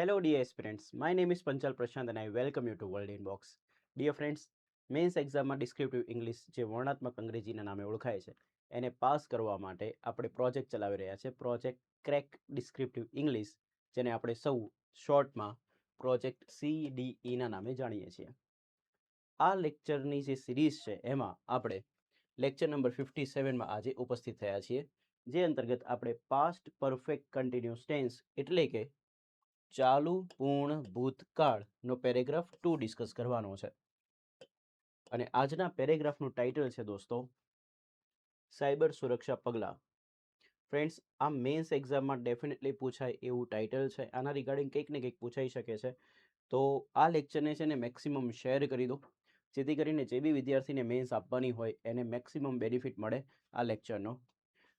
Hello, dear aspirants. My name is Panchal Prashant and I welcome you to World Inbox. Dear friends, mains એક્ઝામમાં descriptive English જે વર્ણાત્મક અંગ્રેજીના નામે ઓળખાય છે એને પાસ કરવા માટે આપણે પ્રોજેક્ટ ચલાવી રહ્યા છે. પ્રોજેક્ટ ક્રેક ડિસ્ક્રિપ્ટિવ ઇંગ્લિશ, જેને આપણે સૌ શોર્ટમાં પ્રોજેક્ટ CDEના નામે જાણીએ છીએ. આ લેક્ચરની જે સિરીઝ છે એમાં આપણે લેક્ચર નંબર 57માં આજે ઉપસ્થિત થયા છીએ, જે અંતર્ગત આપણે પાસ્ટ પરફેક્ટ કન્ટિન્યુઅસ ટેન્સ એટલે કે ચાલુ પૂર્ણ ભૂતકાળનો પેરેગ્રાફ 2 ડિસ્કસ કરવાનો છે. અને આજના પેરેગ્રાફનું ટાઇટલ છે દોસ્તો, સાયબર સુરક્ષા પગલાં. ફ્રેન્ડ્સ, આ મેન્સ એક્ઝામમાં ડેફિનેટલી પૂછાય એવું ટાઇટલ છે. આના રિગાર્ડિંગ કંઈક ને કંઈક પૂછાઈ શકે છે. તો આ લેક્ચરને છે ને મેક્સિમમ શેર કરી દો, જેથી કરીને જે બી વિદ્યાર્થીને મેન્સ આપવાની હોય એને મેક્સિમમ બેનિફિટ મળે આ લેક્ચરનો.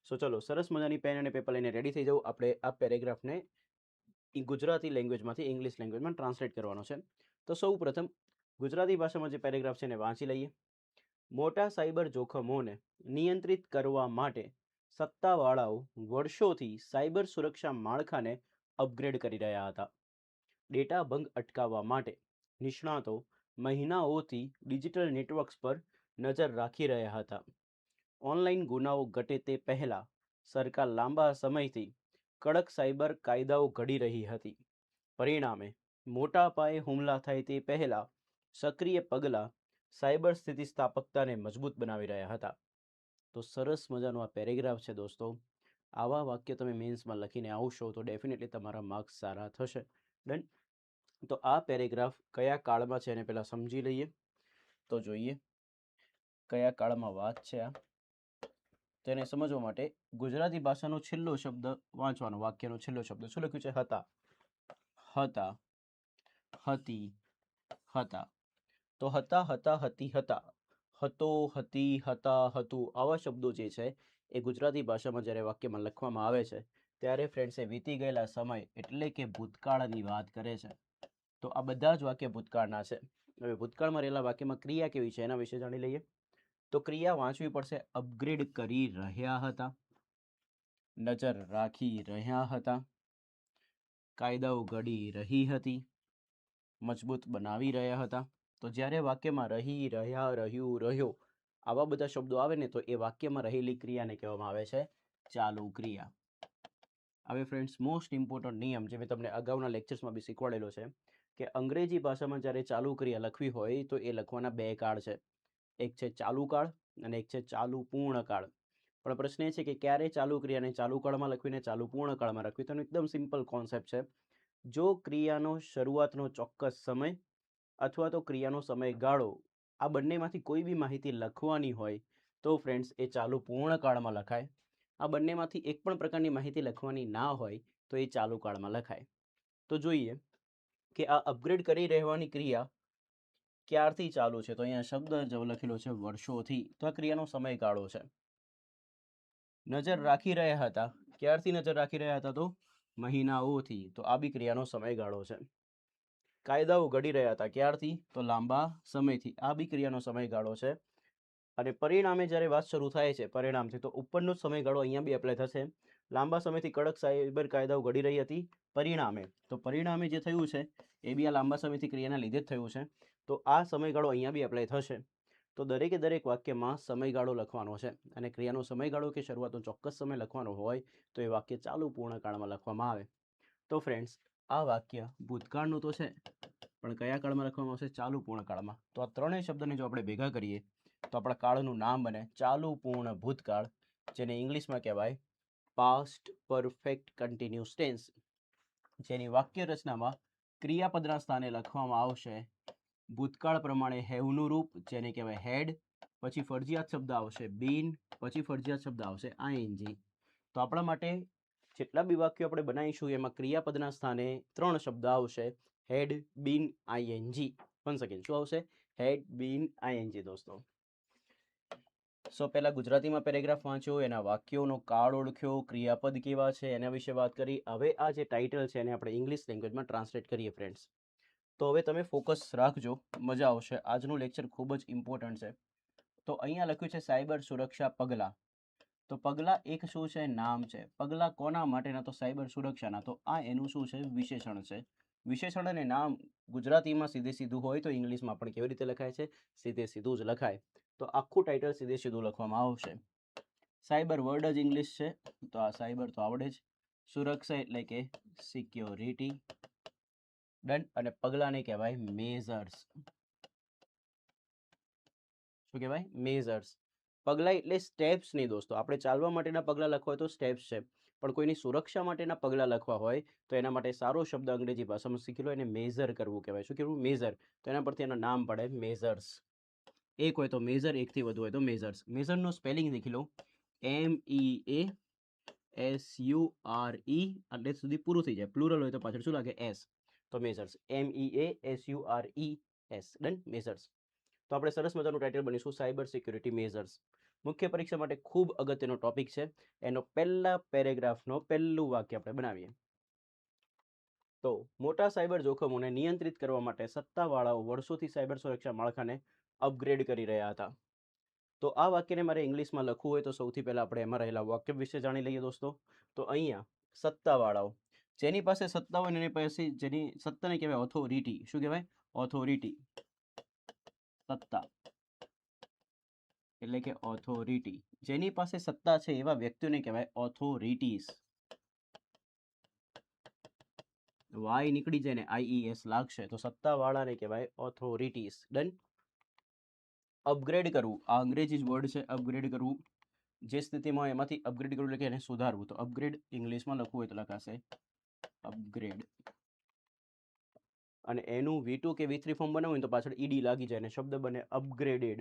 સો ચલો, સરસ મજાની પેન અને પેપર લઈને રેડી થઈ જાઓ. આપણે આ પેરેગ્રાફને ગુજરાતી લેંગ્વેજમાંથી ઇંગ્લિશ લેંગ્વેજમાં ટ્રાન્સલેટ કરવાનો છે. તો સૌ પ્રથમ ગુજરાતી ભાષામાં જે પેરેગ્રાફ છે એને વાંચી લઈએ. મોટા સાયબર જોખમોને નિયંત્રિત કરવા માટે સત્તાવાળાઓ વર્ષોથી સાયબર સુરક્ષા માળખાને અપગ્રેડ કરી રહ્યા હતા. ડેટા ભંગ અટકાવવા માટે નિષ્ણાતો મહિનાઓથી ડિજિટલ નેટવર્ક્સ પર નજર રાખી રહ્યા હતા. ઓનલાઈન ગુનાઓ ઘટે તે પહેલાં સરકાર લાંબા સમયથી કડક સાયબર કાયદાઓ ઘડી રહી હતી. પરિણામે મોટા પાયે હુમલા થાય તે પહેલાં સક્રિય પગલાં સાયબર સ્થિતિસ્થાપકતાને મજબૂત બનાવી રહ્યા હતા. તો સરસ મજાનો આ પેરેગ્રાફ છે દોસ્તો. આવા વાક્ય તમે મેન્સમાં લખીને આવશો તો ડેફિનેટલી તમારા માર્ક્સ સારા થશે. ડન. તો આ પેરેગ્રાફ કયા કાળમાં છે એને પહેલાં સમજી લઈએ. તો જોઈએ કયા કાળમાં વાત છે આ. તેને સમજવા માટે ગુજરાતી ભાષાનો છેલ્લો શબ્દ વાંચવાનો. વાક્યનો છેલ્લો શબ્દ શું લખ્યું છે? હતા, હતા, હતી, હતા. તો હતા, હતા, હતી, હતા, હતો, હતી, હતા, હતું, આવા શબ્દો જે છે એ ગુજરાતી ભાષામાં જ્યારે વાક્યમાં લખવામાં આવે છે ત્યારે ફ્રેન્ડ્સ એ વીતી ગયેલા સમય એટલે કે ભૂતકાળની વાત કરે છે. તો આ બધા જ વાક્ય ભૂતકાળના છે. હવે ભૂતકાળમાં રહેલા વાક્યમાં ક્રિયા કેવી છે એના વિશે જાણી લઈએ. તો ક્રિયા વાંચવી પડશે. અપગ્રેડ કરી રહ્યા હતા, નજર રાખી રહ્યા હતા, કાયદાઓ ઘડી રહી હતી, મજબૂત બનાવી રહ્યા હતા. તો જ્યારે વાક્યમાં રહી, રહ્યા, રહ્યું, રહ્યો આવા બધા શબ્દો આવે ને તો એ વાક્યમાં રહેલી ક્રિયાને કહેવામાં આવે છે ચાલુ ક્રિયા. હવે ફ્રેન્ડ્સ, મોસ્ટ ઇમ્પોર્ટન્ટ નિયમ જે મેં તમને અગાઉના લેક્ચર્સમાં બી શીખવાડેલો છે કે અંગ્રેજી ભાષામાં જ્યારે ચાલુ ક્રિયા લખવી હોય તો એ લખવાના બે કાળ છે. એક છે ચાલુ કાળ અને એક છે ચાલુ પૂર્ણ કાળ. પણ પ્રશ્ન એ છે કે ક્યારે ચાલુ ક્રિયાને ચાલુ કાળમાં લખવીને ચાલુ પૂર્ણ કાળમાં લખવી. તો એકદમ સિમ્પલ કોન્સેપ્ટ છે. જો ક્રિયાનો શરૂઆતનો ચોક્કસ સમય અથવા તો ક્રિયાનો સમયગાળો આ બંનેમાંથી કોઈ બી માહિતી લખવાની હોય તો ફ્રેન્ડ્સ એ ચાલુ પૂર્ણ કાળમાં લખાય. આ બંનેમાંથી એક પણ પ્રકારની માહિતી લખવાની ના હોય તો એ ચાલુ કાળમાં લખાય. તો જોઈએ કે આ અપગ્રેડ કરી રહેવાની ક્રિયા ક્યારથી ચાલુ છે. તો અહીંયા શબ્દ જો લખેલો છે વર્ષોથી. તો આ ક્રિયાનો સમયગાળો છે. નજર રાખી રહ્યા હતા, ક્યારથી નજર રાખી રહ્યા હતા? તો મહિનાઓથી. તો આ બી ક્રિયાનો સમયગાળો છે. કાયદાઓ ઘડી રહ્યા હતા, ક્યારથી? તો લાંબા સમયથી. આ બી ક્રિયાનો સમયગાળો છે. અને પરિણામે જ્યારે વાત શરૂ થાય છે પરિણામથી, તો ઉપરનો સમયગાળો અહીંયા બી એપ્લાય થશે. લાંબા સમયથી કડક સાયબર કાયદાઓ ઘડી રહી હતી પરિણામે. તો પરિણામે જે થયું છે એ બી આ લાંબા સમયથી ક્રિયાના લીધે જ થયું છે. તો આ સમયગાળો અહીંયા બી એપ્લાય થશે. તો દરેકે દરેક વાક્યમાં સમયગાળો લખવાનો છે અને ક્રિયાનો સમયગાળો કે શરૂઆતનો ચોક્કસ સમય લખવાનો હોય તો એ વાક્ય ચાલુ પૂર્ણ કાળમાં લખવામાં આવે. તો ફ્રેન્ડ્સ, આ વાક્ય ભૂતકાળનું તો છે પણ કયા કાળમાં લખવામાં આવશે? ચાલુ પૂર્ણ કાળમાં. તો આ ત્રણેય શબ્દને જો આપણે ભેગા કરીએ તો આપણા કાળનું નામ બને ચાલુ પૂર્ણ ભૂતકાળ, જેને ઇંગ્લિશમાં કહેવાય પાસ્ટ પરફેક્ટ કન્ટિન્યુઅસ ટેન્સ. જેની વાક્ય રચનામાં ક્રિયાપદના સ્થાને લખવામાં આવશે ભૂતકાળ પ્રમાણે હેવનું રૂપ, જેને કહેવાય હેડ, પછી ફરજિયાત શબ્દ આવશે બીન, પછી ફરજિયાત શબ્દ આવશે આઈએનજી. તો આપણા માટે જેટલા બી વાક્યો આપણે બનાવીશું એમાં ક્રિયાપદના સ્થાને 3 શબ્દ આવશે: હેડ, બીન, આઈએનજી. વન સેકન્ડ, શું આવશે? હેડ, બીન, આઈએનજી દોસ્તો. સો પહેલાં ગુજરાતીમાં પેરેગ્રાફ વાંચ્યો, એના વાક્યોનો કાળ ઓળખ્યો, ક્રિયાપદ કેવા છે એના વિશે વાત કરી. હવે આ જે ટાઇટલ છે એને આપણે ઇંગ્લિશ લેંગ્વેજમાં ટ્રાન્સલેટ કરીએ ફ્રેન્ડ્સ. તો હવે તમે ફોકસ રાખજો, મજા આવશે. આજનું લેક્ચર ખૂબ જ ઇમ્પોર્ટન્ટ છે. તો અહીંયા લખ્યું છે સાયબર સુરક્ષા પગલાં. તો પગલાં એક શું છે? નામ છે. પગલાં કોના માટેના? તો સાયબર સુરક્ષાના. તો આ એનું શું છે? વિશેષણ છે. વિશેષણ અને નામ ગુજરાતીમાં સીધે સીધું હોય તો ઇંગ્લિશમાં પણ કેવી રીતે લખાય છે? સીધે સીધું જ લખાય. તો આખું ટાઇટલ સીધે સીધું લખવામાં આવશે. સાયબર વર્ડ જ ઇંગ્લિશ છે, તો આ સાયબર તો આવડે જ. સુરક્ષા એટલે કે સિક્યોરિટી. ડન. અને પગલાંને કહેવાય મેઝર્સ. શું કહેવાય? મેઝર્સ. પગલાં એટલે સ્ટેપ્સ નહીં દોસ્તો. આપણે ચાલવા માટેના પગલાં લખવા હોય તો સ્ટેપ્સ છે, પણ કોઈની સુરક્ષા માટેના પગલાં લખવા હોય તો એના માટે સારો શબ્દ અંગ્રેજી ભાષામાં શીખી લો, એને મેઝર કરવું કહેવાય. શું કહેવું? મેઝર. તો એના પરથી એનું નામ પડે મેઝર્સ. એક હોય તો મેઝર, એકથી વધુ હોય તો મેઝર્સ. મેઝરનું સ્પેલિંગ લખી લો, MEASURE, એટલે સુધી પૂરું થઈ જાય. પ્લુરલ હોય તો પાછળ શું લાગે? એસ. તો મેઝર્સ, MEASURES. ડન. મેઝર્સ. તો આપણે સરસ મજાનું ટાઇટલ બનીશું, સાયબર સિક્યુરિટી મેઝર્સ. મુખ્ય પરીક્ષા માટે ખૂબ અગત્યનો ટોપિક છે. એનો પહેલા પેરેગ્રાફનો પહેલું વાક્ય આપણે બનાવીએ. તો મોટા સાયબર જોખમોને નિયંત્રિત કરવા માટે સત્તાવાળાઓ વર્ષોથી સાયબર સુરક્ષા માળખાને અપગ્રેડ કરી રહ્યા હતા. તો આ વાક્યને મારે ઇંગ્લિશમાં લખવું હોય તો સૌથી પહેલાં આપણે એમાં રહેલા વાક્ય વિશે જાણી લઈએ દોસ્તો. તો અહીંયા સત્તાવાળાઓ, જેની પાસે સત્તા હોય એની પાસે, જેની સત્તાને કહેવાય ઓથોરિટી. શું કહેવાય? ઓથોરિટી. સત્તા એટલે કે ઓથોરિટી. જેની પાસે સત્તા છે એવા વ્યક્તિઓને કહેવાય ઓથોરિટીઝ. વાય નીકળી જાય ને IES લાગશે તો સત્તાવાળાને કહેવાય ઓથોરિટીઝ. ડન. અપગ્રેડ કરવું, આ અંગ્રેજી જ વર્ડ છે. અપગ્રેડ કરવું, જે સ્થિતિમાં એમાંથી અપગ્રેડ કરવું એટલે કે એને સુધારવું. તો અપગ્રેડ ઇંગ્લિશમાં લખવું હોય તો લખાશે અપગ્રેડ. અને એનું V2 કે V3 ફોર્મ બનાવવું હોય તો પાછળ ED લાગી જાય અને શબ્દ બને અપગ્રેડેડ.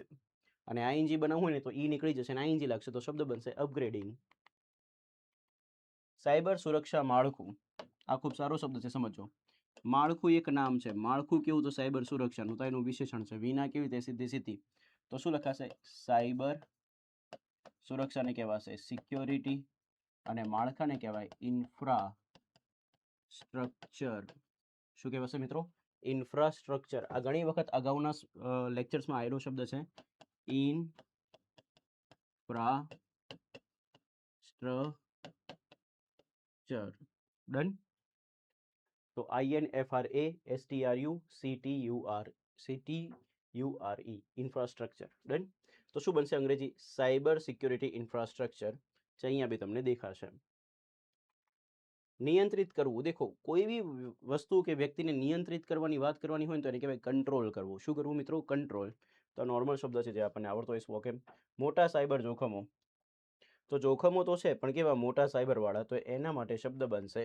અને ING બનાવવું હોય ને તો નીકળી જશે અને ING લાગશે તો શબ્દ બનશે અપગ્રેડિંગ. સાયબર સુરક્ષા માળખું, આ ખૂબ સારો શબ્દ છે, સમજો. માળખું એક નામ છે. માળખું કેવું? તો સાયબર સુરક્ષાનું. તો એનું વિશેષણ છે. વિના કેવી રીતે? સીધી સીધી. તો શું લખાશે? સાયબર સુરક્ષાને કહેવાશે સિક્યોરિટી અને માળખાને કહેવાય ઇન્ફ્રાસ્ટ્રક્ચર. શું કહેવાશે મિત્રો? ઇન્ફ્રાસ્ટ્રક્ચર. આ ઘણી વખત અગાઉના લેક્ચર્સમાં આવેલો શબ્દ છે. ઇન્ફ્રાસ્ટ્રક્ચર. ડન. તો INFRASTRUCTURE, ઇન્ફ્રાસ્ટ્રક્ચર. ડન. તો શું બનશે અંગ્રેજી? Cyber security infrastructure. અહીંયા બી તમને દેખાશે. નિયંત્રિત કરવું. દેખો, કોઈ બી વસ્તુ કે વ્યક્તિને નિયંત્રિત કરવાની વાત કરવાની હોય તો એને કહેવાય કંટ્રોલ કરવું. શું કરવું મિત્રો? કંટ્રોલ. તો નોર્મલ શબ્દ છે જે આપણને આવડતો હોય સ્પોકન. મોટા સાયબર જોખમો. તો જોખમો તો છે પણ કેવા? મોટા સાયબર વાળા. તો એના માટે શબ્દ બનશે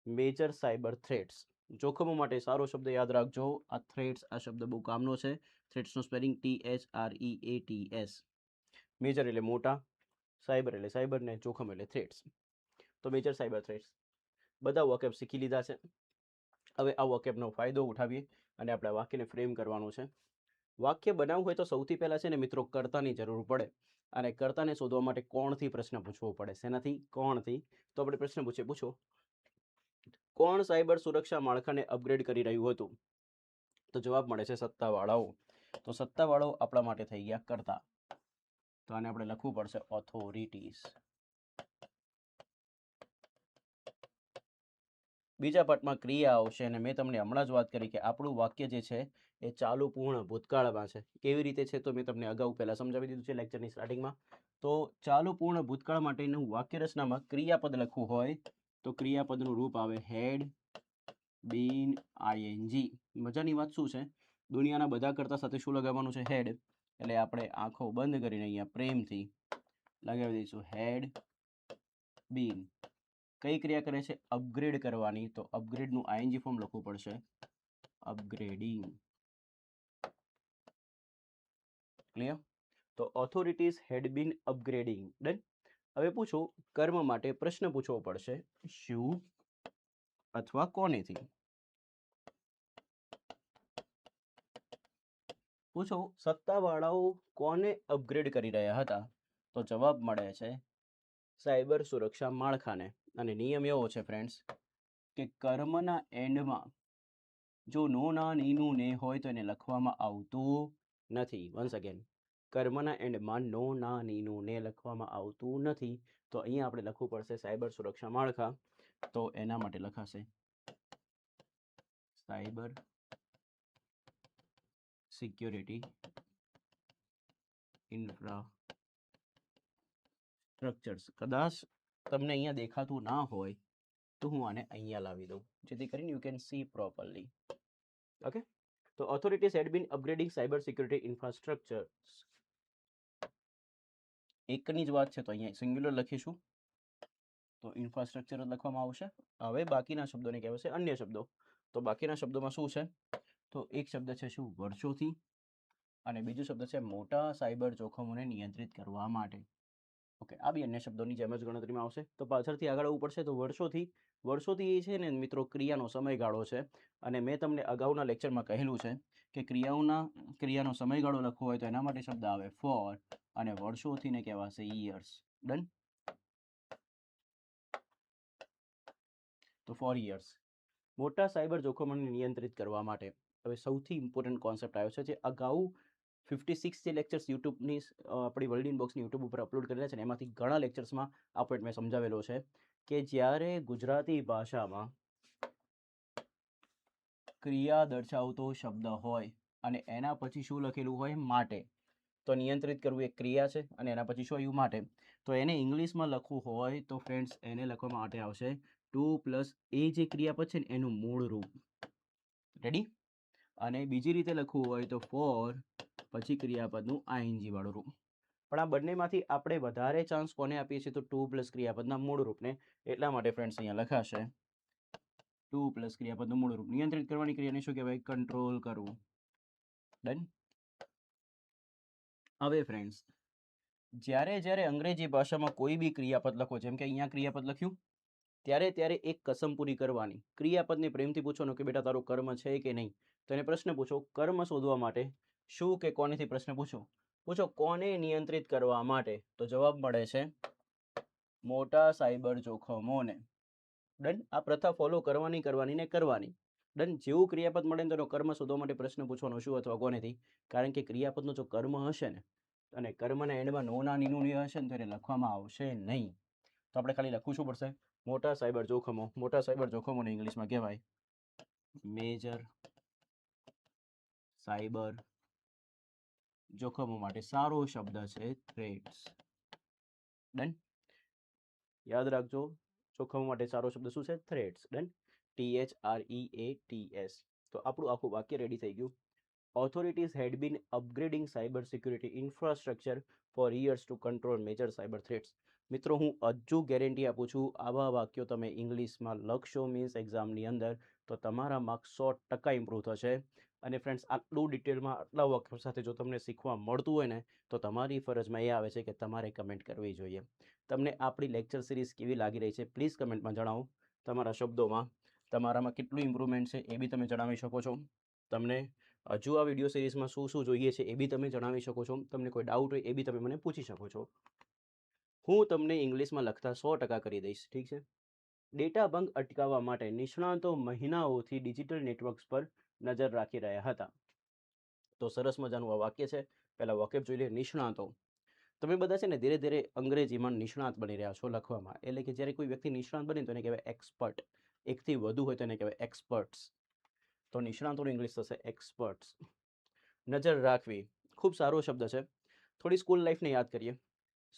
મેજર સાયબર થ્રેટ્સ. જોખમો માટે સારો શબ્દ યાદ રાખજો, આ થ્રેટ્સ. આ શબ્દ બહુ કામનો છે. થ્રેટ્સનો સ્પેલિંગ THREATS. મેજર એટલે મોટા, સાયબર એટલે સાયબર ને જોખમ એટલે થ્રેટ્સ. તો મેજર સાયબર થ્રેટ્સ. બધા વોકેબ શીખી લીધા છે. હવે આ વોકેબનો ફાયદો ઉઠાવીએ અને આપણે વાક્યને ફ્રેમ કરવાનું છે. વાક્ય બનાવવું હોય તો સૌથી પહેલાં છે ને મિત્રો કર્તાની જરૂર પડે. અને કર્તાને શોધવા માટે કોણથી પ્રશ્ન પૂછવો પડે. શેનાથી? કોણથી. તો આપણે પ્રશ્ન પૂછો, કોણ સાયબર સુરક્ષા માળખાને અપગ્રેડ કરી રહ્યું હતું? તો જવાબ મળે છે સત્તાવાળાઓ. તો સત્તાવાળાઓ આપણા માટે થઈ ગયા કર્તા. તો આને આપણે લખવું પડશે ઓથોરિટીઝ. બીજા પાર્ટમાં ક્રિયા આવશે અને મેં તમને હમણાં જ વાત કરી કે આપણું વાક્ય જે છે એ ચાલુ પૂર્ણ ભૂતકાળમાં છે. કેવી રીતે છે તો મેં તમને અગાઉ પહેલાં સમજાવી દીધું છે લેક્ચરની સ્ટાર્ટિંગમાં. તો ચાલુ પૂર્ણ ભૂતકાળ માટેનું વાક્ય રચનામાં ક્રિયાપદ લખવું હોય તો ક્રિયાપદનું રૂપ આવે હેડ બીન ING. મજાની વાત શું છે? દુનિયાના બધા કરતા સાથે શું લગાવવાનું છે? હેડ. એટલે આપણે આંખો બંધ કરીને અહીંયા પ્રેમથી લગાવી દઈશું હેડ બીન. કઈ ક્રિયા કરે છે? અપગ્રેડ કરવાની. તો અપગ્રેડનું ING ફોર્મ લખવું પડશે અપગ્રેડિંગ. ક્લિયર? તો ઓથોરિટીઝ હેડ બીન અપગ્રેડિંગ. ડન. હવે પૂછો, કર્મ માટે પ્રશ્ન પૂછવો પડશે શું અથવા કોનેથી. પૂછો, સત્તાવાળાઓ કોને અપગ્રેડ કરી રહ્યા હતા? તો જવાબ મળે છે સાયબર સુરક્ષા માળખાને. અને નિયમ એવો છે ફ્રેન્ડ્સ કે કર્મના એન્ડમાં જો નો ના નીનું ને હોય તો એને લખવામાં આવતું નથી. વન્સ અગેન, કર્મના એન્ડમાં નો ના નીનું ને લખવામાં આવતું નથી. તો અહીંયા આપણે લખવું પડશે સાયબર સુરક્ષા માળખા. તો એના માટે લખાશે સાયબર સિક્યોરિટી ઇન્ફ્રાસ્ટ્રક્ચર્સ. કદાચ તમને અહીંયા દેખાતું ના હોય તો હું આને અહીંયા લાવી દઉં, જેથી કરીને you can see properly. Okay, તો authorities had been upgrading cyber security infrastructure. એકની જ વાત છે તો અહીંયા સિંગ્યુલર લખીશું, તો ઇન્ફ્રાસ્ટ્રક્ચર લખવામાં આવશે. હવે બાકીના શબ્દોને કહેવાશે અન્ય શબ્દો. તો બાકીના શબ્દોમાં શું છે, તો એક શબ્દ છે શું, વર્ષોથી, અને બીજો શબ્દ છે મોટા સાયબર જોખમોને નિયંત્રિત કરવા માટે. ઓકે, આ બી અન્ય શબ્દોની જેમ જ ગણતરીમાં આવશે. તો પાછળથી આગળ આવવું પડશે. તો વર્ષોથી એ છે ને મિત્રો ક્રિયાનો સમયગાળો છે, અને મેં તમને અગાઉના લેક્ચરમાં કહેલું છે કે ક્રિયાનો સમયગાળો લખવો હોય તો એના માટે શબ્દ આવે ફોર, અને વર્ષોથીને કહેવાશે યર્સ. ડન. તો 4 years. મોટા સાયબર જોખમોને નિયંત્રિત કરવા માટે. હવે સૌથી ઇમ્પોર્ટન્ટ કોન્સેપ્ટ આવ્યો છે, જે અગાઉ 56 જે લેક્ચર્સ યુટ્યુબની આપણી વર્લ્ડ ઇનબોક્સની યુટ્યુબ ઉપર અપલોડ કરેલા છે ને, એમાંથી ઘણા લેક્ચર્સમાં આ પોઈન્ટ મેં સમજાવેલો છે કે જ્યારે ગુજરાતી ભાષામાં ક્રિયા દર્શાવતો શબ્દ હોય અને એના પછી શું લખેલું હોય, માટે, તો નિયંત્રિત કરવું એક ક્રિયા છે, અને એના પછી શું આવ્યું, માટે. તો એને ઇંગ્લિશમાં લખવું હોય તો ફ્રેન્ડ્સ એને લખવા માટે આવશે 2 + એ જે ક્રિયાપદ છે ને એનું મૂળ રૂપ. રેડી? અને બીજી રીતે લખવું હોય તો ફોર પછી ક્રિયાપદનું આઈએનજી વાળું રૂપ. પણ આ બંનેમાંથી આપણે વધારે ચાન્સ કોને આપીએ છીએ, તો 2 + ક્રિયાપદના મૂળ રૂપને. એટલા માટે ફ્રેન્ડ્સ અહીંયા લખાશે 2 + ક્રિયાપદનું મૂળ રૂપ. નિયંત્રિત કરવાની ક્રિયાને શું કહેવાય, કંટ્રોલ કરવું. ડન. હવે ફ્રેન્ડ્સ, જ્યારે અંગ્રેજી ભાષામાં કોઈ બી ક્રિયાપદ લખો, જેમ કે અહીંયા ક્રિયાપદ લખ્યું, ત્યારે એક કસમ પૂરી કરવાની. ક્રિયાપદને પ્રેમથી પૂછવાનું કે બેટા તારું કર્મ છે કે નહીં. તો એને પ્રશ્ન પૂછો. કર્મ શોધવા માટે શું કે કોનેથી પ્રશ્ન પૂછો કોને નિયંત્રિત કરવા માટે. તો જવાબ મળે છે મોટા સાયબર જોખમોને. ડન. આ પ્રથા ફોલો કરવાની ને કરવાની. ડન. જેવું ક્રિયાપદ મળે ને તેનો કર્મ શોધવા માટે પ્રશ્ન પૂછવાનો શું અથવા કોનેથી, કારણ કે ક્રિયાપદનો જો કર્મ હશે ને, અને કર્મના એન્ડમાં નો ના નીનું હશે ને, તો એને લખવામાં આવશે નહીં. તો આપણે ખાલી લખવું શું પડશે, મોટા સાયબર જોખમો. મોટા સાયબર જોખમોને ઇંગ્લિશમાં કહેવાય મેજર સાયબર જોખમો માટે સારો શબ્દ છે થ્રેટ્સ. ડન. યાદ રાખજો, જોખમો માટે સારો શબ્દ શું છે, થ્રેટ્સ. ડન. THREATS. તો આપણું આખું વાક્ય રેડી થઈ ગયું. Authorities had been upgrading cyber security infrastructure for years to control major cyber threats. મિત્રો, હું હજુ ગેરંટી આપું છું, આવા વાક્યો તમે ઇંગ્લિશમાં લખશો મીન્સ એક્ઝામની અંદર, તો તમારા માર્ક્સ 100% ઇમ્પ્રૂવ થશે. અને ફ્રેન્ડ્સ, આટલું ડિટેલમાં આટલા વાક્યો સાથે જો તમને શીખવા મળતું હોય ને, તો તમારી ફરજમાં એ આવે છે કે તમારે કમેન્ટ કરવી જોઈએ. તમને આપણી લેક્ચર સિરીઝ કેવી લાગી રહી છે પ્લીઝ કમેન્ટમાં જણાવો. તમારા શબ્દોમાં તમારામાં કેટલું ઇમ્પ્રુવમેન્ટ છે એ બી તમે જણાવી શકો છો. તમને હજુ આ વિડીયો સિરીઝમાં શું જોઈએ છે એ બી તમે જણાવી શકો છો. તમને કોઈ ડાઉટ હોય એ બી તમે મને પૂછી શકો છો. હું તમને ઇંગ્લિશમાં લખતા 100% કરી દઈશ. ઠીક છે? ડેટા ભંગ અટકાવવા માટે નિષ્ણાતો મહિનાઓથી ડિજિટલ નેટવર્ક્સ પર નજર રાખી રહ્યા હતા. તો સરસ મજાનું આ વાક્ય છે. પહેલા વોકેબ જોઈ લે. નિષ્ણાતો. તમે બધા છે ને ધીરે ધીરે અંગ્રેજીમાં નિષ્ણાત બની રહ્યા છો લખવામાં. એટલે કે જ્યારે કોઈ વ્યક્તિ નિષ્ણાત બને તો એને કહેવાય એક્સપર્ટ. એકથી વધુ હોય તો એને કહેવાય એક્સપર્ટ્સ. તો નિષ્ણાતોનું ઇંગ્લિશ થશે એક્સપર્ટ્સ. નજર રાખવી ખૂબ સારો શબ્દ છે. થોડી સ્કૂલ લાઈફને યાદ કરીએ.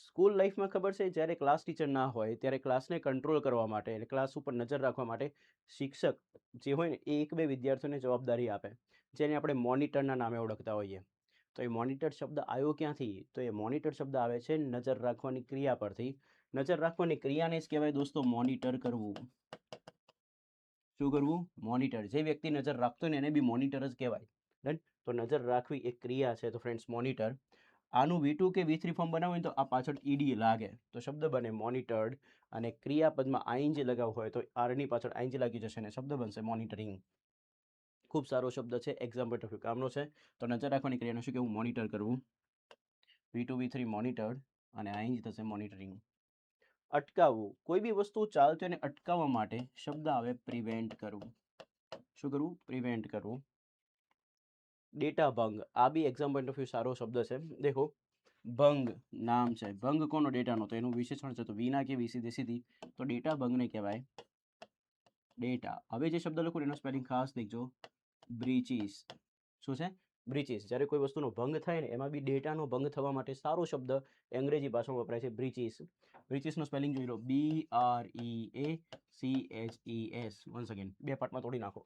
સ્કૂલ લાઈફમાં ખબર છે, જ્યારે ક્લાસ ટીચર ના હોય ત્યારે ક્લાસને કંટ્રોલ કરવા માટે અને ક્લાસ ઉપર નજર રાખવા માટે શિક્ષક જે હોય ને એ 1-2 વિદ્યાર્થીઓને જવાબદારી આપે, જેને આપણે મોનિટરના નામે ઓળખતા હોઈએ. તો એ મોનિટર શબ્દ આવ્યો ક્યાંથી, તો એ મોનિટર શબ્દ આવે છે નજર રાખવાની ક્રિયા પરથી. નજર રાખવાની ક્રિયાને જ કહેવાય દોસ્તો મોનિટર કરવું. શું કરવું? મોનિટર. જે વ્યક્તિ નજર રાખતો હોય ને એને બી મોનિટર જ કહેવાય. ડન. તો નજર રાખવી એક ક્રિયા છે, તો ફ્રેન્ડ્સ મોનિટર. આનું V2 કે V3 ફોર્મ બનાવવું હોય તો આ પાછળ ed લાગે તો શબ્દ બને મોનિટર્ડ, અને ક્રિયાપદમાં ing લગાવવું હોય તો r ની પાછળ ing લાગી જશે અને શબ્દ બનશે મોનિટરિંગ. ખૂબ સારો શબ્દ છે, એક્ઝામ પોઈન્ટ ઓફ વ્યૂ કામનો છે. તો નજર રાખવાની ક્રિયાનું શું કહેવું? મોનિટર કરવું. V2 V3 મોનિટર્ડ અને ing થશે મોનિટરિંગ. અટકાવવું. કોઈ બી વસ્તુ ચાલતી એને અટકાવવા માટે શબ્દ આવે પ્રિવેન્ટ કરવું. શું કરવું? પ્રિવેન્ટ કરવું. ડેટા ભંગ. આ બી એક્ઝામ પોઈન્ટ ઓફ વ્યૂ સારો શબ્દ છે. દેખો, ભંગ નામ છે. ભંગ કોનો? ડેટાનો. તો એનું વિશેષણ છે તો વિના કે સીધી. તો ડેટા ભંગને કહેવાય ડેટા. હવે જે શબ્દ લખું એનો સ્પેલિંગ ખાસ દેખજો, બ્રીચીસ. શું છે? બ્રીચીસ. જ્યારે કોઈ વસ્તુનો ભંગ થાય ને એમાં બી ડેટાનો ભંગ થવા માટે સારો શબ્દ અંગ્રેજી ભાષામાં વપરાય છે, બ્રીચીસ. બ્રીચીસનો સ્પેલિંગ જોઈ લો, BREACHES. વન્સ અગેન, બે પાર્ટમાં તોડી નાખો,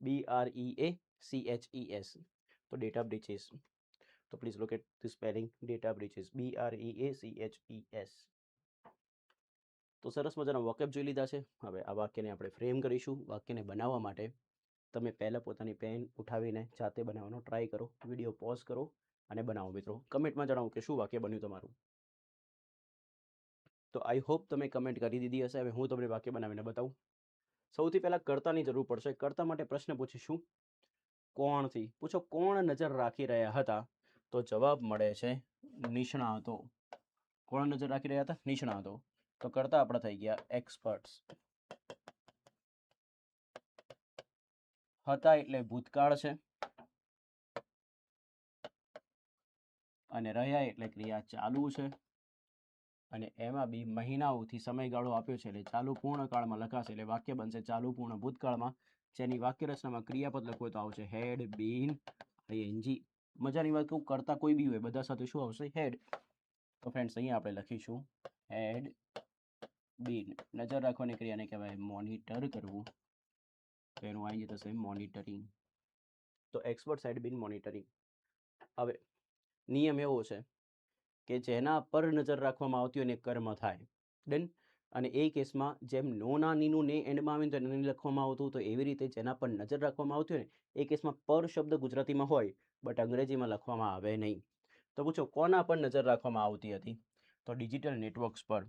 BREACHES. તો ડેટા બ્રીચીસ. તો please look at the spelling, data breaches, BREACHES. તો સરસ મજાના વોકેબ જોઈ લીધા છે. હવે આ વાક્યને આપણે ફ્રેમ કરીશું. વાક્યને બનાવવા માટે તમે પહેલાં પોતાની પેન ઉઠાવીને જાતે બનાવવાનો ટ્રાય કરો, વિડીયો પોઝ કરો અને બનાવો મિત્રો. કમેન્ટમાં જણાવો કે શું વાક્ય બન્યું તમારું. તો આઈ હોપ તમે કમેન્ટ કરી દીધી હશે. હવે હું તમને વાક્ય બનાવીને બતાવું. સૌથી પહેલાં કર્તાની જરૂર પડશે. કર્તા માટે પ્રશ્ન પૂછીશું કોણથી. પૂછો કોણ નજર રાખી રહ્યા હતા, તો જવાબ મળે છે નિષ્ણાતો. કોણ નજર રાખી રહ્યા હતા? નિષ્ણાતો. તો કરતા આપણા થઈ ગયા એક્સપર્ટ્સ. હતા એટલે ભૂતકાળ છે અને રહ્યા એટલે ક્રિયા ચાલુ છે અને એમાં બી મહિનાઓથી સમયગાળો આપ્યો છે એટલે ચાલુ પૂર્ણકાળમાં લખાશે એટલે વાક્ય બનશે ચાલુ પૂર્ણ ભૂતકાળમાં. જેની વાક્ય રચનામાં ક્રિયાપદ લખવું હોય તો આવશે હેડ, બીન, આઈએનજી. મજાની વાત કહું, કરતા કોઈ બી હોય બધા સાથે શું આવશે? હેડ. તો ફ્રેન્ડ્સ અહીંયા આપણે લખીશું હેડ બીન. નજર રાખવાની ક્રિયાને કહેવાય મોનિટર કરવું, તો એનું આવી થશે મોનિટરિંગ. તો એક્સપર્ટ હેડ બીન મોનિટરિંગ. હવે નિયમ એવો છે કે જેના પર નજર રાખવામાં આવતી હોય ને કર્મ થાય. ડન. અને એ કેસમાં જેમ નોના નીનું ને એન્ડમાં આવીને તો એને લખવામાં આવતું, તો એવી રીતે જેના પર નજર રાખવામાં આવતી હોય ને એ કેસમાં પર શબ્દ ગુજરાતીમાં હોય બટ અંગ્રેજીમાં લખવામાં આવે નહીં. તો પૂછો કોના પર નજર રાખવામાં આવતી હતી? તો ડિજિટલ નેટવર્ક્સ પર.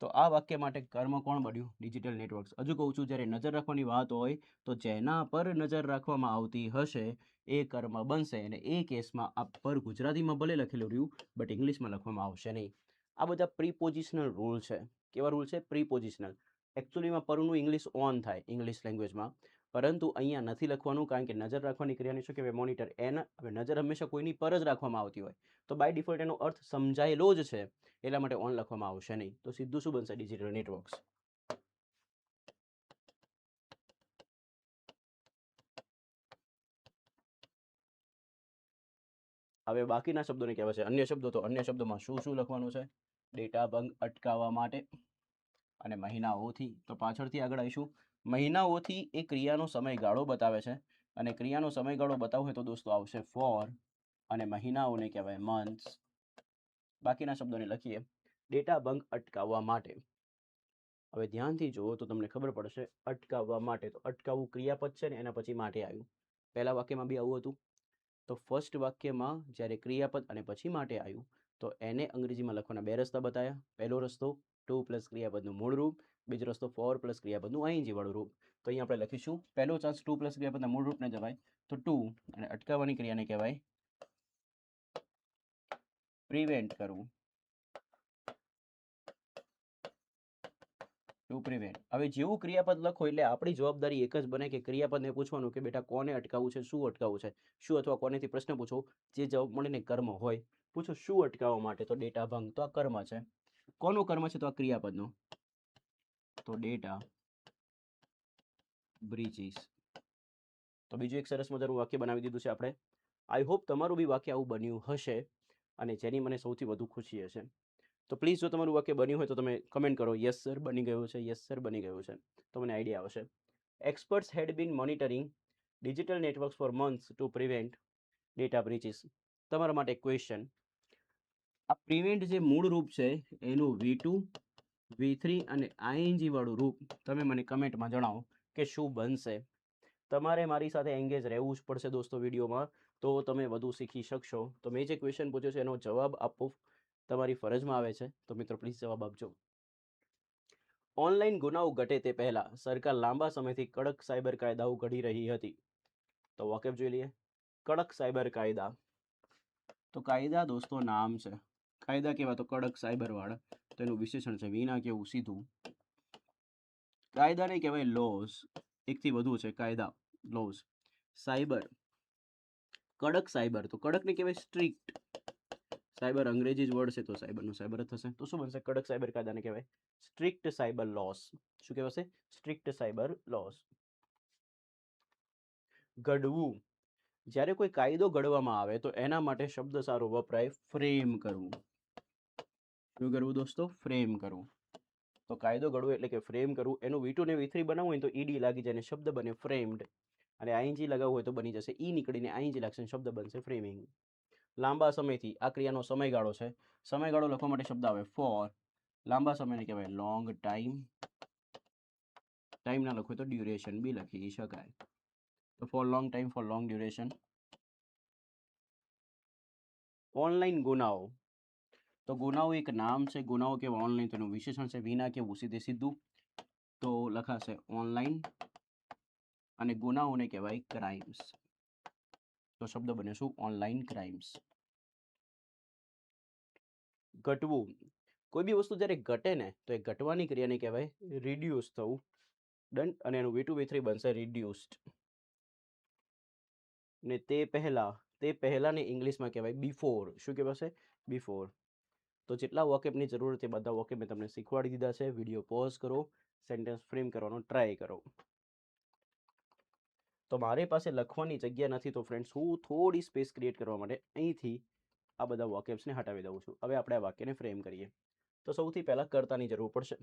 તો આ વાક્ય માટે કર્મ કોણ બન્યું? Digital networks. હજુ કહું છું, જ્યારે નજર રાખવાની વાત હોય તો જેના પર નજર રાખવામાં આવતી હશે એ કર્મ બનશે અને એ કેસમાં આ પર ગુજરાતીમાં ભલે લખેલું રહ્યું બટ ઇંગ્લિશમાં લખવામાં આવશે નહીં. આ બધા પ્રીપોઝિશનલ રૂલ છે. કેવા રૂલ છે? પ્રીપોઝિશનલ. એકચ્યુઅલીમાં પરનું ઇંગ્લિશ ઓન થાય ઇંગ્લિશ લેંગ્વેજમાં, પરંતુ અહીંયા નથી લખવાનું કારણ કે નજર રાખવાની ક્રિયાને શું કહેવાય? મોનિટર. એના હવે નજર હંમેશા કોઈની પર જ રાખવામાં આવતી હોય તો બાય ડિફોલ્ટ એનો અર્થ સમજાયેલો જ છે, એટલા માટે ઓન લખવામાં આવશે નહીં. તો સીધું શું બનશે? Digital networks. હવે બાકીના શબ્દોને કહેવાય છે અન્ય શબ્દો. તો અન્ય શબ્દોમાં શું શું લખવાનું છે? ડેટા ભંગ અટકાવવા માટે અને મહિનાઓથી. તો પાછળથી આગળ આવીશું. મહિનાઓથી એ ક્રિયાનો સમયગાળો બતાવે છે અને ક્રિયાનો સમયગાળો બતાવવો હોય તો દોસ્તો આવશે ફોર અને મહિનાઓને કહેવાય મંથ્સ. બાકીના શબ્દોને લખીએ. ડેટા ભંગ અટકાવવા માટે. હવે ધ્યાનથી જુઓ તો તમને ખબર પડશે અટકાવવા માટે. તો અટકાવવું ક્રિયાપદ છે ને એના પછી માટે આવ્યું. પહેલા વાક્યમાં બી આવું હતું. તો ફર્સ્ટ વાક્યમાં જ્યારે ક્રિયાપદ અને પછી માટે આવ્યું તો એને અંગ્રેજીમાં લખવાના બે રસ્તા બતાવ્યા. પહેલો રસ્તો ટુ પ્લસ ક્રિયાપદનું મૂળ રૂપ, બીજો રસ્તો ફોર પ્લસ ક્રિયાપદનું આઈએનજી વાળું રૂપ. તો અહીંયા આપણે લખીશું પહેલો ચાન્સ ટુ પ્લસ ક્રિયાપદના મૂળ રૂપને જવાય તો ટુ અને અટકાવવાની ક્રિયાને કહેવાય પ્રિવેન્ટ કરવું. Two prevent. હવે જેવું ક્રિયાપદ લખો એટલે આપણી જવાબદારી એક જ બને કે ક્રિયાપદને પૂછવાનું કે બેટા કોને અટકાવવું છે, શું અટકાવવું છે, શું અથવા કોનેથી પ્રશ્ન પૂછો, જે જવાબ મળીને કર્મ હોય. પૂછો શું અટકાવવા માટે? તો ડેટા ભંગ. તો આ કર્મ છે. કોનું કર્મ છે? તો આ ક્રિયાપદનું. તો ડેટા બ્રીચીસ. તો બીજું એક સરસ મજાનું વાક્ય બનાવી દીધું છે આપણે. આઈ હોપ તમારું બી વાક્ય આવું બન્યું હશે અને જેની મને સૌથી વધુ ખુશી હશે. તો પ્લીઝ જો તમારું વાક્ય બન્યું હોય તો તમે કમેન્ટ કરો યસ સર બની ગયું છે, યસ સર બની ગયું છે, તો મને આઈડિયા આવશે. Experts had been monitoring digital networks for months to prevent data breaches. તમારા માટે એક ક્વેશ્ચન. આ પ્રિવેન્ટ જે મૂળ રૂપ છે એનું V2, V3 અને આઈએનજી વાળું રૂપ તમે મને કમેન્ટમાં જણાવો કે શું બનશે. તમારે મારી સાથે એંગેજ રહેવું જ પડશે દોસ્તો વિડીયોમાં, તો તમે વધુ શીખી શકશો. તો મેં જે ક્વેશ્ચન પૂછ્યો છે એનો જવાબ આપવો તમારી ફરજમાં આવે છે. તો મિત્રો પ્લીઝ જવાબ આપજો. ઓનલાઈન ગુનાઓ ઘટે તે પહેલા સરકાર લાંબા સમયથી કડક સાયબર કાયદાઓ ઘડી રહી હતી. તો વાકેફ જોઈ લઈએ. કડક સાયબર કાયદા. તો કાયદા દોસ્તો નામ છે. કાયદા કેવા? તો કડક સાયબર વાળા. તો એનું વિશેષણ છે વિના કેવું સીધું. કાયદાને કહેવાય લોઝ. એકથી વધુ છે કાયદા, લોઝ. સાયબર, કડક સાયબર. તો કડકને કહેવાય સ્ટ્રિક્ટ. સાયબર અંગ્રેજી જ વર્ડ છે તો સાયબરનું સાયબર જ થશે. તો શું બનશે? કડક સાયબર કાયદાને કહેવાય સ્ટ્રિક્ટ સાયબર લોસ. શું કહેવાશે? Strict cyber laws. ઘડવું. જ્યારે કોઈ કાયદો ઘડવામાં આવે તો એના માટે શબ્દ સારો વપરાય ફ્રેમ કરવું. શું કરવું દોસ્તો? ફ્રેમ કરવું. તો કાયદો ઘડવો એટલે કે ફ્રેમ કરવું. એનું V2 ને V3 બનાવવું હોય તો ઈડી લાગી જાય અને શબ્દ બને ફ્રેમ્ડ. અને આઈએનજી લગાવવું હોય તો બની જશે ઈ નીકળીને આઈએનજી લાગશે અને શબ્દ બનશે ફ્રેમિંગ. લાંબા સમયથી આ ક્રિયાનો સમયગાળો છે. સમયગાળો લખવા માટે શબ્દ આવે ફોર. લાંબા સમયને કહેવાય લોંગ ટાઈમ. ટાઈમ ના લખવું હોય તો ડ્યુરેશન બી લખી શકાય. તો four long time, four long duration. Online ગુનાઓ. તો ગુનાઓ એક નામ છે. ગુનાઓ કેવા ઓનલાઈન તેનું વિશેષણ છે. વિના કેવું સીધે સીધું. તો લખાશે ઓનલાઈન. અને ગુનાઓને કહેવાય ક્રાઇમ્સ. તો શબ્દ બને શું? Online crimes. ઘટવું. કોઈ બી વસ્તુ જ્યારે ઘટે ને તો એ ઘટવાની ક્રિયાને કહેવાય રિડ્યુસ થવું. ડન. અને એનું V2 V3 બનશે રિડ્યુસ્ડ. ને તે પહેલાને ઇંગ્લિશમાં કહેવાય બિફોર. શું કહેવાશે? બિફોર. તો જેટલા વોકેબની જરૂર તે બધા વોકેબ મેં તમને શીખવાડી દીધા છે. વિડીયો પોઝ કરો, સેન્ટેન્સ ફ્રેમ કરવાનો ટ્રાય કરો. તો મારી પાસે લખવાની જગ્યા નથી તો ફ્રેન્ડ્સ હું થોડી સ્પેસ ક્રિએટ કરવા માટે અહીંથી આ બધા વોકેબ્સને હટાવી દઉં છું. હવે આપણે આ વાક્યને ફ્રેમ કરીએ. તો સૌથી પહેલાં કર્તાની જરૂર પડશે.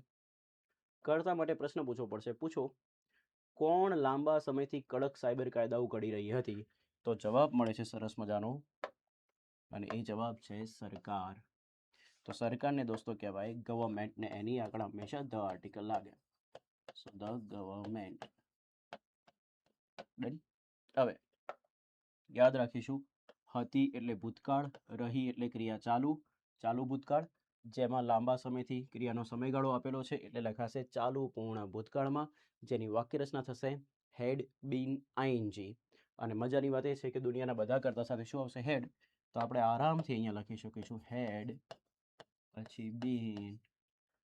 કર્તા માટે પ્રશ્ન પૂછવો પડશે. પૂછો કોણ લાંબા સમયથી કડક સાયબર કાયદાઓ ઘડી રહી હતી? તો જવાબ મળે છે સરસ મજાનો, અને એ જવાબ છે સરકાર. તો સરકારને દોસ્તો કહેવાય ગવર્મેન્ટ, ને એની આગળ હંમેશા ધ આર્ટિકલ લાગે. સો ધ ગવર્મેન્ટ. ડન. હવે યાદ રાખીશું, હતી એટલે ભૂતકાળ, રહી એટલે ક્રિયા ચાલુ, ચાલુ ભૂતકાળ, જેમાં લાંબા સમયથી ક્રિયાનો સમયગાળો આપેલો છે એટલે લખાશે ચાલુ પૂર્ણ ભૂતકાળમાં, જેની વાક્ય રચના થશે હેડ બીન આઈએનજી. અને મજાની વાત એ છે કે દુનિયાના બધા કરતા સાથે શું આવશે? હેડ. તો આપણે આરામથી અહીંયા લખી શકીશું હેડ, પછી બીન,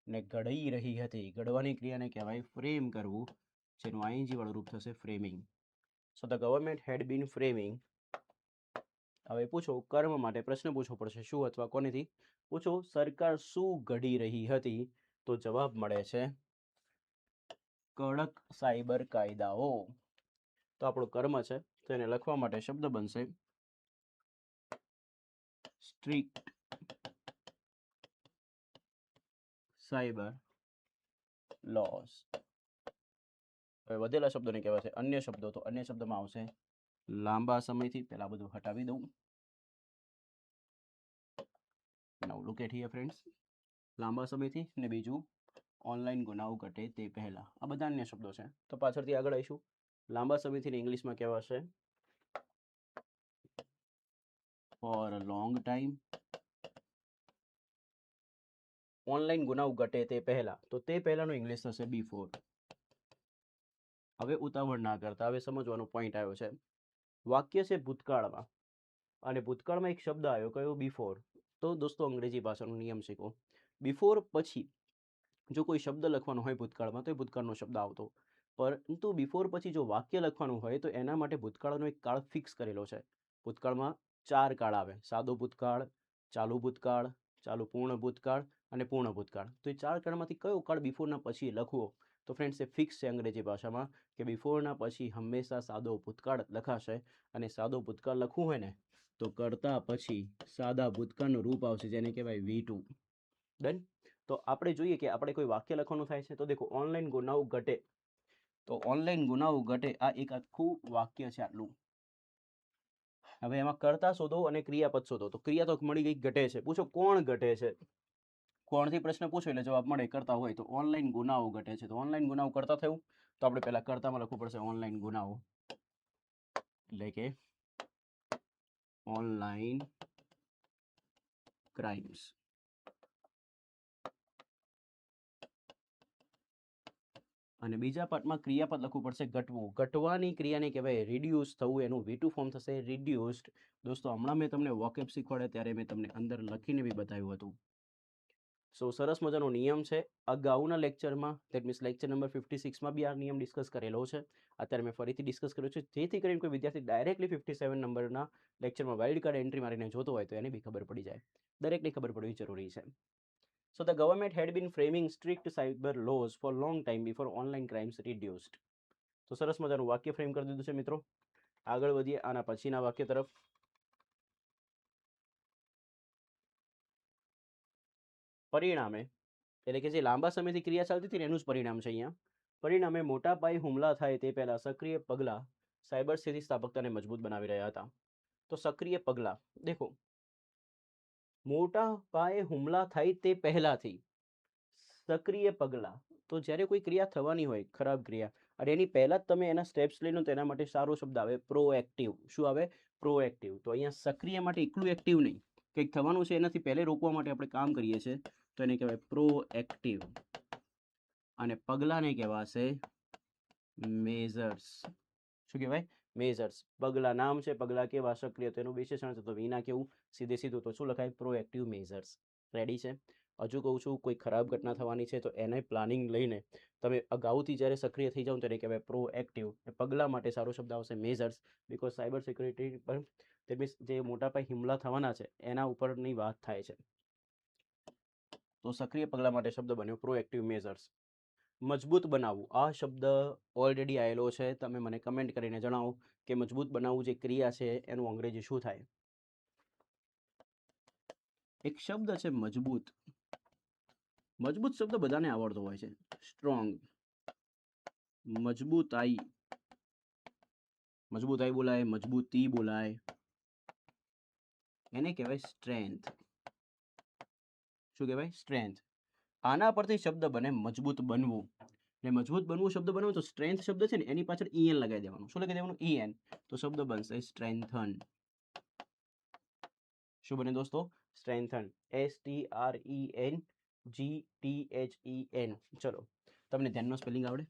ને ઘડી રહી હતી. ઘડવાની ક્રિયાને કહેવાય ફ્રેમ કરવું, જેનું આઈએનજી વાળું રૂપ થશે framing. So the government had been framing. હવે પૂછો કર્મ માટે પ્રશ્ન પૂછવો પડશે. શું અથવા કોનેથી? પૂછો સરકાર શું ઘડી રહી હતી? તો જવાબ મળે છે કડક સાયબર કાયદાઓ. તો આપણું કર્મ છે તો એને લખવા માટે શબ્દ બનશે સ્ટ્રિક્ટ સાયબર લોસ. હવે વધેલા શબ્દોને કહેવાય છે અન્ય શબ્દો. તો અન્ય શબ્દમાં આવશે લાંબા સમયથી. પહેલા બધું હટાવી દઉં. નાઉ લુક એટ હિયર ફ્રેન્ડ્સ. લાંબા સમયથી, ને બીજું ઓનલાઈન ગુનાઓ ઘટે તે પહેલા. આ બધા અન્ય શબ્દો છે. તો પાછળથી આગળ આવીશું. લાંબા સમયથી ઇંગ્લિશમાં કહેવાશે for a long time. Online ગુનાઓ ઘટે તે પહેલા, તો તે પહેલાનું ઇંગ્લિશ થશે બિફોર. હવે ઉતાવળ ના કરતા, હવે સમજવાનો પોઈન્ટ આવ્યો છે. વાક્ય છે ભૂતકાળમાં, અને ભૂતકાળમાં એક શબ્દ આવ્યો કયો? બિફોર. તો દોસ્તો અંગ્રેજી ભાષાનો નિયમ શીખો. બિફોર પછી જો કોઈ શબ્દ લખવાનો હોય ભૂતકાળમાં તો એ ભૂતકાળનો શબ્દ આવતો. પરંતુ બિફોર પછી જો વાક્ય લખવાનું હોય તો એના માટે ભૂતકાળનો એક કાળ ફિક્સ કરેલો છે. ભૂતકાળમાં 4 કાળ આવે: સાદો ભૂતકાળ, ચાલુ ભૂતકાળ, ચાલુ પૂર્ણ ભૂતકાળ અને પૂર્ણ ભૂતકાળ. તો એ 4 કાળમાંથી કયો કાળ બિફોરના પછી લખવો? તો ફ્રેન્ડ્સ એ ફિક્સ છે અંગ્રેજી ભાષામાં કે બિફોરના પછી હંમેશા સાદો ભૂતકાળ લખાશે. અને સાદો ભૂતકાળ લખવું હોય ને તો કરતા પછી સાદા ભૂતકાળનું રૂપ આવશે, જેને કહેવાય V2. ડન. તો આપણે જોઈએ કે આપણે કોઈ વાક્ય લખવાનું થાય છે તો દેખો ઓનલાઈન ગુનાઓ ઘટે. તો ઓનલાઈન ગુનાઓ ઘટે આ એક આખું વાક્ય છે આટલું. હવે એમાં કર્તા શોધો અને ક્રિયાપદ શોધો. તો ક્રિયા તો મળી ગઈ, ઘટે છે. પૂછો કોણ ઘટે છે? કોણથી પ્રશ્ન પૂછો એટલે જવાબ મળે કરતા હોય. તો ઓનલાઈન ગુનાઓ ઘટે છે. તો ઓનલાઈન ગુનાઓ કરતા થયું. તો આપણે પહેલા કર્તામાં લખવું પડશે ઓનલાઈન ગુનાઓ, એટલે કે ઓનલાઈન ક્રાઇમ્સ. અને બીજા પાર્ટમાં ક્રિયાપદ લખવું પડશે ઘટવું. ઘટવાની ક્રિયાને કહેવાય રિડ્યુસ થવું. એનું V2 ફોર્મ થશે રિડ્યુસ્ડ. દોસ્તો હમણાં મેં તમને વોકેબ શીખવાડ્યા ત્યારે મેં તમને અંદર લખીને બી બતાવ્યું હતું. સો સરસ મજાનો નિયમ છે. અગાઉના લેક્ચરમાં દેટ મીન્સ લેક્ચર નંબર 56માં બી આ નિયમ ડિસ્કસ કરેલો છે. અત્યારે મેં ફરીથી ડિસ્કસ કર્યો છે, જેથી કરીને કોઈ વિદ્યાર્થી ડાયરેક્ટલી 57 નંબરના લેક્ચરમાં વાઇલ્ડ કાર્ડ એન્ટ્રી મારીને જોતો હોય તો એને બી ખબર પડી જાય. દરેકને ખબર પડવી જરૂરી છે. So the government had been framing strict cyber laws for long time before online crimes reduced. તો સરસ મજાનું વાક્ય ફ્રેમ કરી દીધું છે મિત્રો. આગળ વધીએ આના પછીના વાક્ય તરફ. પરિણામે એટલે કે જે લાંબા સમયથી ક્રિયા ચાલતી હતી ને એનું જ પરિણામ છે અહીંયા. પરિણામે મોટા પાયે હુમલા થાય તે પહેલા સક્રિય પગલાં સાયબર સ્થિતિસ્થાપકતાને મજબૂત બનાવી રહ્યા હતા. તો સક્રિય પગલાં દેખો, મોટા પાયે હુમલા થાય તે પહેલાથી સક્રિય પગલાં, તો જ્યારે કોઈ ક્રિયા થવાની હોય ખરાબ ક્રિયા અને એની પહેલાં જ તમે એના સ્ટેપ્સ લઈ લો તો એના માટે સારો શબ્દ આવે પ્રોએક્ટિવ. શું આવે? પ્રોએક્ટિવ. તો અહીંયા સક્રિય માટે એકલું એક્ટિવ નહીં, કંઈક થવાનું છે એનાથી પહેલે રોકવા માટે આપણે કામ કરીએ છીએ તો એને કહેવાય પ્રોએક્ટિવ. અને પગલાંને કહેવાશે મેઝર્સ. શું કહેવાય? મેઝર્સ. પગલાં નામ છે, પગલાં કેવા સક્રિય, તો એનું વિશેષણ છે તો વિના કેવું સીધે સીધું તો શું લખાય? Proactive measures. રેડી છે? હજુ કહું છું, કોઈ ખરાબ ઘટના થવાની છે તો એને પ્લાનિંગ લઈને તમે અગાઉથી જ્યારે સક્રિય થઈ જાઓ તો એને કહેવાય પ્રોએક્ટિવ. પગલાં માટે સારો શબ્દ આવશે મેઝર્સ, બિકોઝ સાયબર સિક્યુરિટી પર તે મીન્સ જે મોટા પાયે હુમલા થવાના છે એના ઉપરની વાત થાય છે. તો સક્રિય પગલાં માટે શબ્દ બન્યો પ્રોએક્ટિવ મેઝર્સ. મજબૂત બનાવવું, આ શબ્દ ઓલરેડી આવેલો છે. તમે મને કમેન્ટ કરીને જણાવો કે મજબૂત બનાવવું જે ક્રિયા છે એનું અંગ્રેજી શું થાય? એક શબ્દ છે મજબૂત. મજબૂત શબ્દ બધાને આવડતો હોય છે. સ્ટ્રોંગ, મજબૂતાઈ, મજબૂતાઈ બોલાય, મજબૂતી બોલાય, એને કહેવાય સ્ટ્રેન્થ. શું કહેવાય? સ્ટ્રેન્થ. આના પરથી શબ્દ બને મજબૂત બનવું. ને મજબૂત બનવું શબ્દ બનાવો તો સ્ટ્રેન્થ શબ્દ છે ને એની પાછળ en લગાવી દેવાનું. શું લગાવી દેવાનું? en. તો શબ્દ બનશે સ્ટ્રેન્થન. શું બને દોસ્તો? સ્ટ્રેન્થન. STRENGTHEN. ચલો, તમને ધ્યાનનો સ્પેલિંગ આવડે?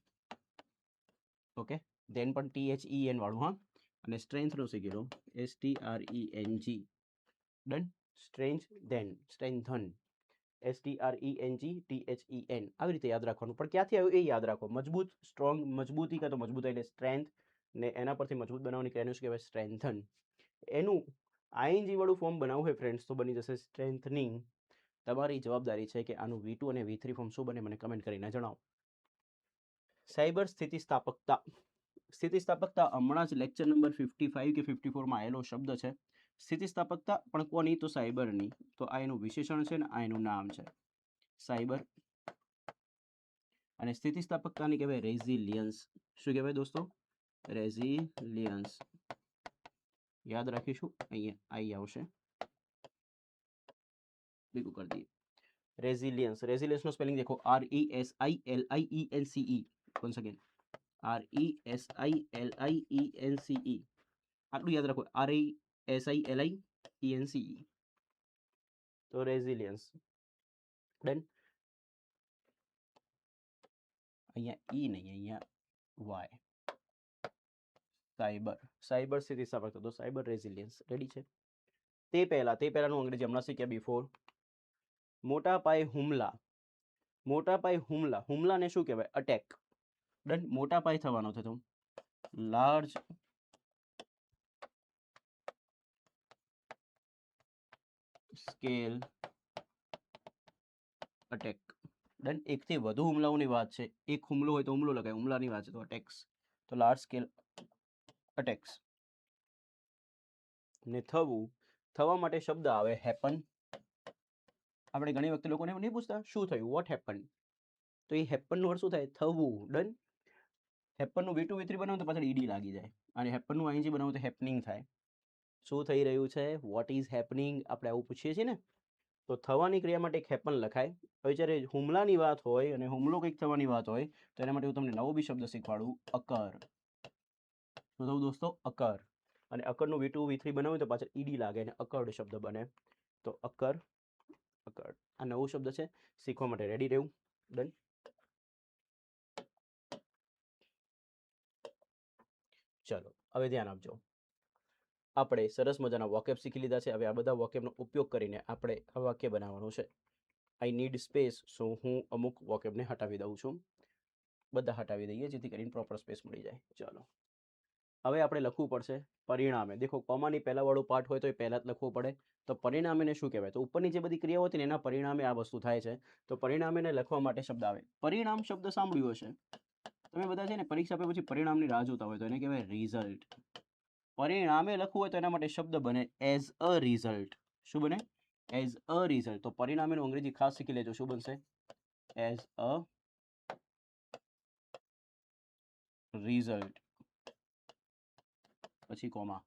ઓકે, ધેન પણ THEN વાળું. હા, અને સ્ટ્રેન્થનો શીખી લો. STRENG. Done. Strength than strengthen. STRENGTHEN. આવી રીતે યાદ રાખવાનું. પણ ક્યાંથી આવ્યું એ યાદ રાખો. મજબૂત, સ્ટ્રોંગ, મજબૂતી કાં તો મજબૂતાઈ એટલે સ્ટ્રેન્થ, ને એના પરથી મજબૂત બનાવવાની ક્રિયાનું શું કહેવાય? સ્ટ્રેન્થન. એનું ING વાળું ફોર્મ બનાવવું હોય ફ્રેન્ડ્સ તો બની જશે સ્ટ્રેન્થનિંગ. તમારી જવાબદારી છે કે આનું V2 અને V3 ફોર્મ શું બને મને કમેન્ટ કરીને જણાવો. સાયબર સ્થિતિસ્થાપકતા. સ્થિતિસ્થાપકતા હમણાં જ લેક્ચર નંબર 55 કે 54માં આવેલો શબ્દ છે. સ્થિતિસ્થાપકતા પણ કોની? તો સાયબરની. તો આ એનું વિશેષણ છે ને આ એનું નામ છે સાયબર. અને સ્થિતિસ્થાપકતાની કહેવાય રેઝિલિયન્સ. શું કહેવાય દોસ્તો? રેઝિલિયન્સ. યાદ રાખીશું. અહીંયા આવી આવશે, ભેગું કરી દઈએ. રેઝિલિયન્સ. રેઝિલિયન્સનો સ્પેલિંગ દેખો. RESILIENCE. Once again, RESILIENCE. આટલું યાદ રાખો. RESILIENCE. તો રેઝિલિયન્સ. ડન. અહીંયા E નહીં, અહીંયા Y. સાયબર. સાયબર સ્થિતિસ્થાપકતા. તો સાયબર રેઝિલિયન્સ. રેડી છે? તે પહેલાનું અંગ્રેજી હમણાં શીખ્યા બિફોર. મોટા પાયે હુમલા. મોટા પાયે હુમલા. હુમલાને શું કહેવાય? અટેક. ડન. મોટા પાયે થવાનો છે તો લાર્જ સ્કેલ અટેક. ડન. એકથી વધુ હુમલાઓની વાત છે. એક હુમલો હોય તો હુમલો લગાય, હુમલાની વાત છે તો અટેક્સ. તો લાર્જ સ્કેલ અટેક્સ. ને થવા માટે શબ્દ આવે હેપન. આપણે ઘણી વખતે લોકોને નહીં પૂછતા શું થયું, વોટ હેપન? તો એ હેપનનો અર્થ શું થાય? થવું. ડન. હેપનનું V2 V3 બનાવો તો પાછળ ED લાગી જાય, અને હેપનનું ING બનાવો તો હેપનિંગ થાય. શું થઈ રહ્યું છે? What is happening? આપણે આવું પૂછીએ છીએ ને. તો થવાની ક્રિયા માટે એક હેપન લખાય. હવે જ્યારે હુમલાની વાત હોય અને હુમલો કંઈક થવાની વાત હોય તો એના માટે હું તમને નવો બી શબ્દ શીખવાડું, અકર. શું થયું દોસ્તો? અકર. અને અકરનું V2 V3 બનાવ્યું તો પાછળ ED લાગે અને અકર્ડ શબ્દ બને. તો અકર, અકર્ડ. આ નવો શબ્દ છે, શીખવા માટે રેડી રહેવું. ડન. ચલો, હવે ધ્યાન આપજો. આપણે સરસ મજાના વોકેબ શીખી લીધા છે. હવે આ બધા વોકેબનો ઉપયોગ કરીને આપણે આ વાક્ય બનાવવાનું છે. આઈ નીડ સ્પેસ, સો હું અમુક વોકેબને હટાવી દઉં છું. બધા હટાવી દઈએ જેથી કરીને પ્રોપર સ્પેસ મળી જાય. ચાલો, હવે આપણે લખવું પડશે પરિણામે. દેખો, કોમાની પહેલાવાળું પાર્ટ હોય તો એ પહેલાં જ લખવું પડે. તો પરિણામેને શું કહેવાય? તો ઉપરની જે બધી ક્રિયાઓ હતી ને એના પરિણામે આ વસ્તુ થાય છે. તો પરિણામેને લખવા માટે શબ્દ આવે. પરિણામ શબ્દ સાંભળ્યું હશે તમે બધા, છે ને, પરીક્ષા આપ્યા પછી પરિણામની રાહ જોતા હોય તો એને કહેવાય રિઝલ્ટ. પરિણામે લખવું હોય તો એના માટે શબ્દ બને એઝ અ રિઝલ્ટ. શું બને? As a result. તો પરિણામેનું અંગ્રેજી ખાસ શીખી લેજો. શું બનશે? As a result. પછી કોમા.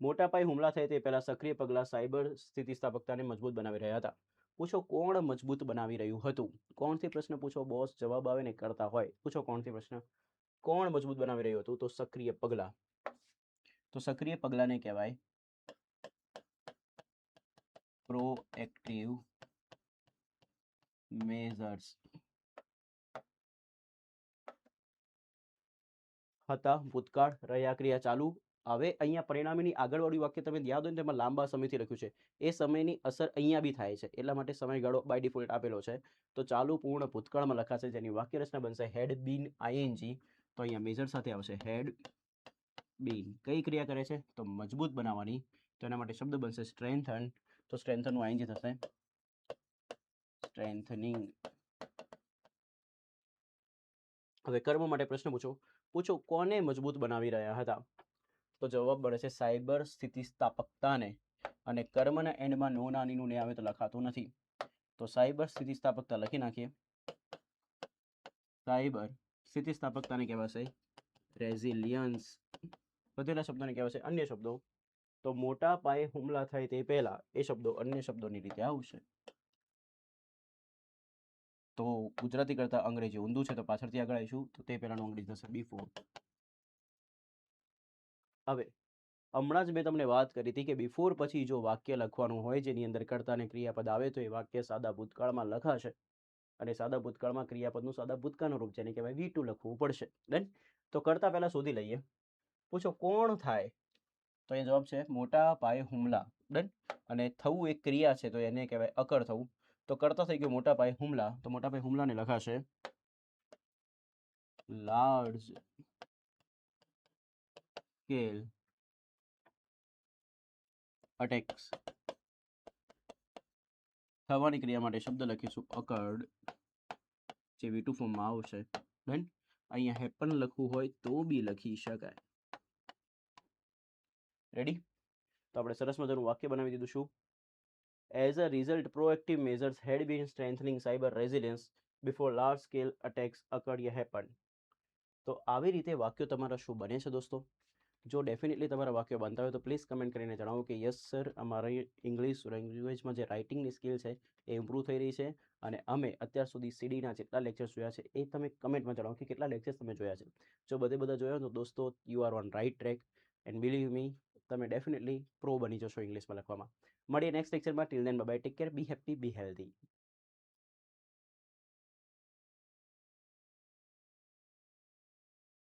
મોટા પાયે હુમલા થાય તે પહેલા સક્રિય પગલાં સાયબર સ્થિતિસ્થાપકતાને મજબૂત બનાવી રહ્યા હતા. પૂછો કોણ મજબૂત બનાવી રહ્યું હતું? કોણથી પ્રશ્ન પૂછો, બોસ જવાબ આવે ને કરતા હોય. પૂછો કોણથી પ્રશ્ન, કોણ મજબૂત બનાવી રહ્યું હતું? તો સક્રિય પગલાં. તો સક્રિય પગલાંને કહેવાય પ્રોએક્ટિવ મેઝર્સ. હતા, ભૂતકાળ, રહ્યા, ક્રિયા ચાલુ. હવે અહીંયા પરિણામીની આગળવાળું વાક્ય તમે યાદ હોય ને તેમાં લાંબા સમયથી લખ્યું છે. એ સમયની અસર અહીંયા બી થાય છે, એટલા માટે સમયગાળો બાય ડિફોલ્ટ આપેલો છે. તો ચાલુ પૂર્ણ ભૂતકાળમાં લખાશે, જેની વાક્ય રચના બનશે હેડ બીન આઈએનજી. તો અહીંયા મેજર સાથે આવશે હેડ બીન. કઈ ક્રિયા કરે છે? તો મજબૂત બનાવવાની. તો એના માટે શબ્દ બનશે સ્ટ્રેન્થન. તો સ્ટ્રેન્થનનું આઈએનજી થશે સ્ટ્રેન્થનિંગ. હવે કર્મ માટે પ્રશ્ન પૂછો કોને મજબૂત બનાવી રહ્યા હતા? તો જવાબ મળે છે સાયબર સ્થિતિસ્થાપકતાને. અને કર્મના એન્ડમાં નો નાનીનું ને આવે તો લખાતું નથી. તો સાયબર સ્થિતિસ્થાપકતા લખી નાખીએ. સાયબર સ્થિતિસ્થાપકતાને કહેવાશે રેઝિલિયન્સ. વધેલા શબ્દોને કહેવાશે અન્ય શબ્દો. તો મોટા પાયે હુમલા થાય તે પહેલા એ શબ્દો અન્ય શબ્દોની રીતે આવશે. તો ગુજરાતી કરતા અંગ્રેજી ઊંધું છે, તો પાછળથી આગળ આવીશું. તો તે પહેલાનું અંગ્રેજી થશે બિફોર. હવે હમણાં જ મેં તમને વાત કરી હતી કે બિફોર પછી જો વાક્ય લખવાનું હોય જેની અંદર કર્તા અને ક્રિયાપદ આવે તો એ વાક્ય સાદા ભૂતકાળમાં લખાશે. અને સાદા ભૂતકાળમાં ક્રિયાપદનું સાદા ભૂતકાળનું રૂપ જેને કહેવાય V2 લખવું પડશે. ડન. તો કરતા પહેલા શોધી લઈએ. પૂછો કોણ થાય? તો એ જવાબ છે મોટા પાયે હુમલા. ડન. અને થવું એક ક્રિયા છે, તો એને કહેવાય અકર થવું. તો કરતા થઈ ગયો મોટા પાયે હુમલા. તો મોટા પાયે હુમલાને લખાશે લાર્જ સ્કેલ અટેક્સ. થવાની ક્રિયા માટે શબ્દ લખીશું અકર્ડ, જે V2 ફોર્મમાં આવશે. ડન. અહીંયા હેપન લખવું હોય તો બી લખી શકાય. રેડી? તો આપણે સરસ મજાનું વાક્ય બનાવી દીધું. શું? As a result proactive measures had been strengthening cyber resilience before large scale attacks occurred યા હેપન. તો આવી રીતે વાક્યો તમારા શું બને છે દોસ્તો? જો ડેફિનેટલી તમારા વાક્યો બનતા હોય તો પ્લીઝ કમેન્ટ કરીને જણાવો કે યસ સર, અમારી ઇંગ્લિશ લેંગ્વેજમાં જે રાઇટિંગની સ્કિલ છે એ ઇમ્પ્રૂવ થઈ રહી છે. અને અમે અત્યાર સુધી સીડીના જેટલા લેક્ચર્સ જોયા છે એ તમે કમેન્ટમાં જણાવો કે કેટલા લેક્ચર્સ તમે જોયા છે. જો બધા જોયા તો દોસ્તો you are on right track. And believe me, તમે ડેફિનેટલી પ્રો બની જશો ઇંગ્લિશમાં લખવામાં. મળીએ નેક્સ્ટ લેક્ચરમાં. Till then bye bye, take care, be happy, be healthy.